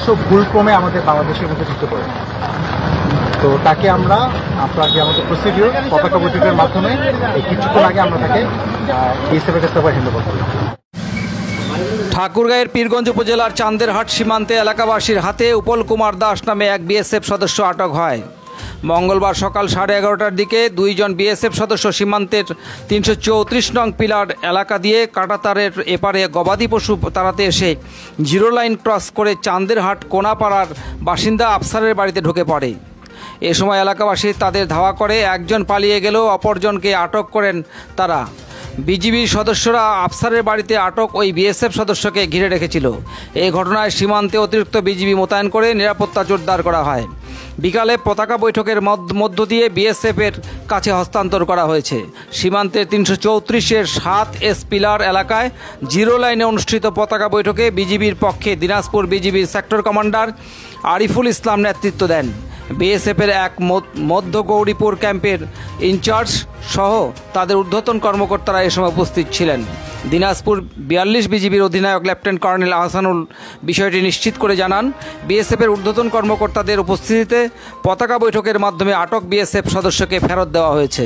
সব ভুলক্রমে আমাদের বাংলাদেশের মধ্যে ঢুকে পড়ে। তো তাকে আমরা আপনার যে আমাদের প্রসিডিওর পতাকা বৈঠকের মাধ্যমে কিছুক্ষণ আগে আমরা তাকে বিএসএফ এর কাছে হ্যান্ড ওভার করি। ঠাকুরগাঁয়ের পীরগঞ্জ উপজেলার চান্দেরহাট সীমান্তে এলাকাবাসীর হাতে উপল কুমার দাস নামে এক বিএসএফ সদস্য আটক হয়। মঙ্গলবার সকাল 11:30টার দিকে দুইজন বিএসএফ সদস্য সীমান্তের 334 নং পিলার এলাকা দিয়ে কাঁটাতারের এপারে গবাদি পশু তাড়াতে এসে জিরো লাইন ক্রস করে চান্দেরহাট কোনাপাড়ার বাসিন্দা আফসারের বাড়িতে ঢুকে পড়ে। এ সময় এলাকাবাসী তাদের ধাওয়া করে, একজন পালিয়ে গেলেও অপরজনকে আটক করেন তারা। বিজিবির সদস্যরা আফসারের বাড়িতে আটক ওই বিএসএফ সদস্যকে ঘিরে রেখেছিল। এই ঘটনায় সীমান্তে অতিরিক্ত বিজিবি মোতায়েন করে নিরাপত্তা জোরদার করা হয়। বিকালে পতাকা বৈঠকের মধ্য দিয়ে বিএসএফের কাছে হস্তান্তর করা হয়েছে। সীমান্তের 334-এর 7S পিলার এলাকায় জিরো লাইনে অনুষ্ঠিত পতাকা বৈঠকে বিজিবির পক্ষে দিনাজপুর বিজিবির সেক্টর কমান্ডার আরিফুল ইসলাম নেতৃত্ব দেন। বিএসএফের এক মধ্য গৌরীপুর ক্যাম্পের ইনচার্জ সহ তাদের ঊর্ধ্বতন কর্মকর্তারা এ সময় উপস্থিত ছিলেন। দিনাজপুর 42 বিজিবির অধিনায়ক লেফটেন্যান্ট কর্নেল আহসানুল বিষয়টি নিশ্চিত করে জানান, বিএসএফের ঊর্ধ্বতন কর্মকর্তাদের উপস্থিতিতে পতাকা বৈঠকের মাধ্যমে আটক বিএসএফ সদস্যকে ফেরত দেওয়া হয়েছে।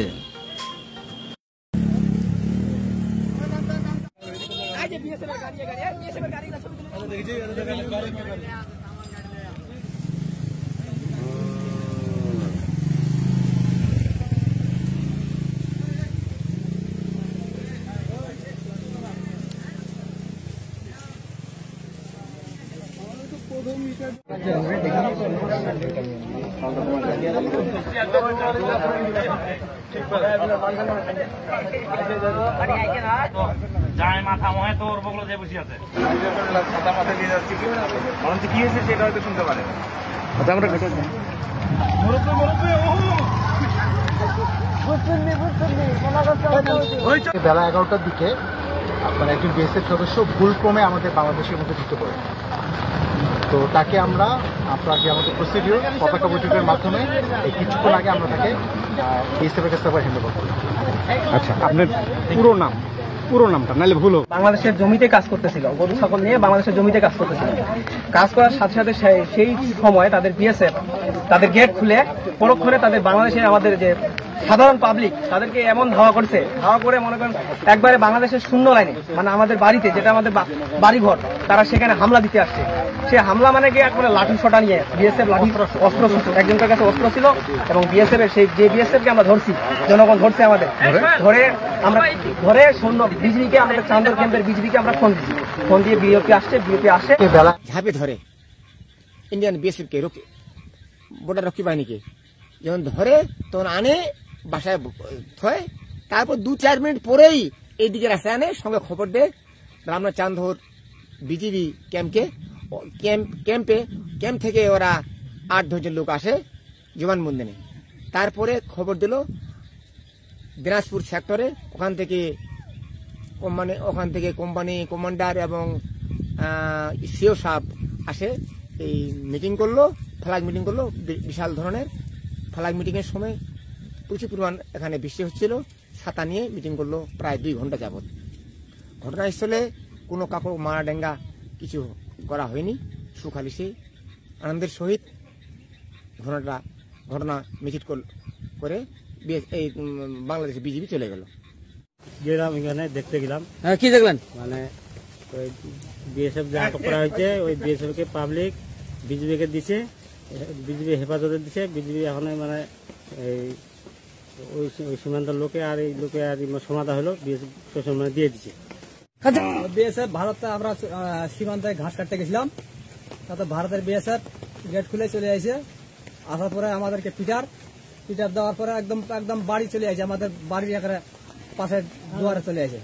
মাথা মহে তোর বগলো যে বসে আছে ছাতা মাথায় দিয়ে যাচ্ছি কি হয়েছে সেটা হয়তো শুনতে পারে। আমরা বেলা 11টার দিকে আপনার একজন বিএসএফ সদস্য ভুলক্রমে আমাদের বাংলাদেশের মধ্যে ঢুকে পড়ে। তো তাকে আমরা আপনার যে আমাদের প্রসিডিওর পতাকা বৈঠকের মাধ্যমে কিছুক্ষণ আগে আমরা তাকে বিএসএফ এর কাছে হ্যান্ড ওভার করি। আচ্ছা, আপনার পুরো নামটা নাহলে ভুল হোক। বাংলাদেশের জমিতে কাজ করতেছিল, গরু ছাগল নিয়ে বাংলাদেশের জমিতে কাজ করতেছিল। কাজ করার সাথে সাথে সেই সময় তাদের বিএসএফ তাদের গেট খুলে পরক্ষণে তাদের বাংলাদেশের আমাদের যে সাধারণ পাবলিক তাদেরকে এমন ধাওয়া করছে, ধাওয়া করে মনে করেন একবারে বাংলাদেশের শূন্য লাইনে, মানে আমাদের বাড়িতে যেটা আমাদের বাড়িঘর, তারা সেখানে হামলা দিতে আসছে। সে হামলা মানে কি একবারে লাঠি শটা নিয়ে বিএসএফ লাঠি অস্ত্র, একজনের কাছে অস্ত্র ছিল এবং বিএসএফ এর সেই যে বিএসএফ কে আমরা ধরছি, জনগণ ধরছে আমাদের ধরে সৈন্য বিজিবিকে আমাদের চান্দর ক্যাম্পের বিজিবিকে আমরা ফোন দিয়ে বিওপি আসে ঝাঁপে ধরে ইন্ডিয়ান বিএসএফ কে বর্ডার রক্ষী বাহিনীকে যখন ধরে তখন আনে বাসায় থয়, তারপর 2-4 মিনিট পরেই এইদিকে রাস্তায় আনে, সঙ্গে খবর দেয় আমরা চান্দর বিজিবি ক্যাম্প থেকে ওরা 8-10 জন লোক আসে জবানবন্দি। তারপরে খবর দিল দিনাজপুর সেক্টরে, ওখান থেকে কোম্পানি কমান্ডার এবং সিও সাহেব আসে, এই মিটিং করলো, ফ্ল্যাগ মিটিং করলো, বিশাল ধরনের ফ্ল্যাগ মিটিংয়ের সময় প্রচুর পরিমাণ এখানে বৃষ্টি হচ্ছিল, ছাতা নিয়ে মিটিং করলো প্রায় 2 ঘন্টা যাবৎ। ঘটনাস্থলে কোনো কাপড় মারা ডেঙ্গা কিছু করা হয়নি, সুখালিসে আনন্দের সহিত ঘটনা মিছিল করে এই বাংলাদেশের বিজিবি চলে গেল। গেলাম এখানে দেখতে গেলাম। কি দেখলেন? মানে ওই বিএসএফ যে আটক করা হয়েছে, ওই বিএসএফ কে পাবলিক বিজিবিকে দিচ্ছে, বিজিবি হেফাজতে দিচ্ছে। বিজিবি এখন মানে ওই সীমান্ত লোকে আর এই লোকে আর সমাধা হলো, বিএসএফ দিয়ে দিচ্ছে। বিএসএফ ভারত, আমরা সীমান্তে ঘাস কাটতে গেছিলাম, তাতে ভারতের বিএসএফ গেট খুলে চলে আসে। আসার পরে আমাদেরকে পিটার দেওয়ার পরে একদম বাড়ি চলে আসে, আমাদের বাড়ির এখানে পাশে দুয়ারে চলে আসে।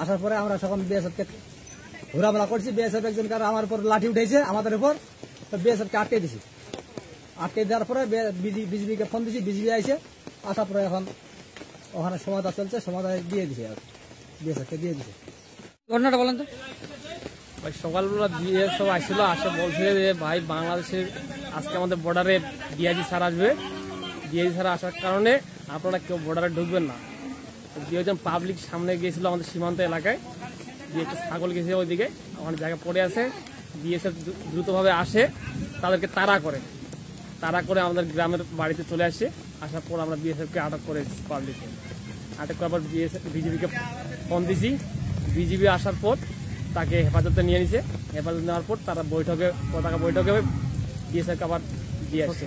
আসার পরে আমরা তখন বিএসএফকে ঘোরামেলা করছি। বিএসএফ একজন আমার উপর লাঠি উঠেছে আমাদের উপর, তো বিএসএফকে আটকে দিছি। আটকে দেওয়ার পরে বিজিবিকে ফোন দিছি, বিজিবি আইসে। আসার পরে এখন ওখানে সমাধান চলছে, সমাধান দিয়ে দিছে, বিএসএফকে দিয়ে দিছে। ঘটনাটা বলেন তো। ভাই সকালবেলা বিএসএফ আসছিল, আসে বলছে যে ভাই বাংলাদেশের আজকে আমাদের বর্ডারে ডিআইজি স্যার আসবে, ডিআইজি স্যার আসার কারণে আপনারা কেউ বর্ডারে ঢুকবেন না। 2 জন পাবলিক সামনে গিয়েছিল আমাদের সীমান্ত এলাকায়, দিয়ে একটা ছাগল গেছে ওইদিকে, ওখানে জায়গা পড়ে আছে, বিএসএফ দ্রুতভাবে আসে, তাদেরকে তাড়া করে আমাদের গ্রামের বাড়িতে চলে আসে। আসার পর আমরা বিএসএফকে আটক করে পাবলিককে আটক করার পর বিজিবিকে ফোন দিছি। বিজিবি আসার পর তাকে হেফাজতে নিয়ে নিছে। হেফাজত নেওয়ার পর তারা পতাকা বৈঠকে বিএসএফকে আবার দিয়ে আসছে।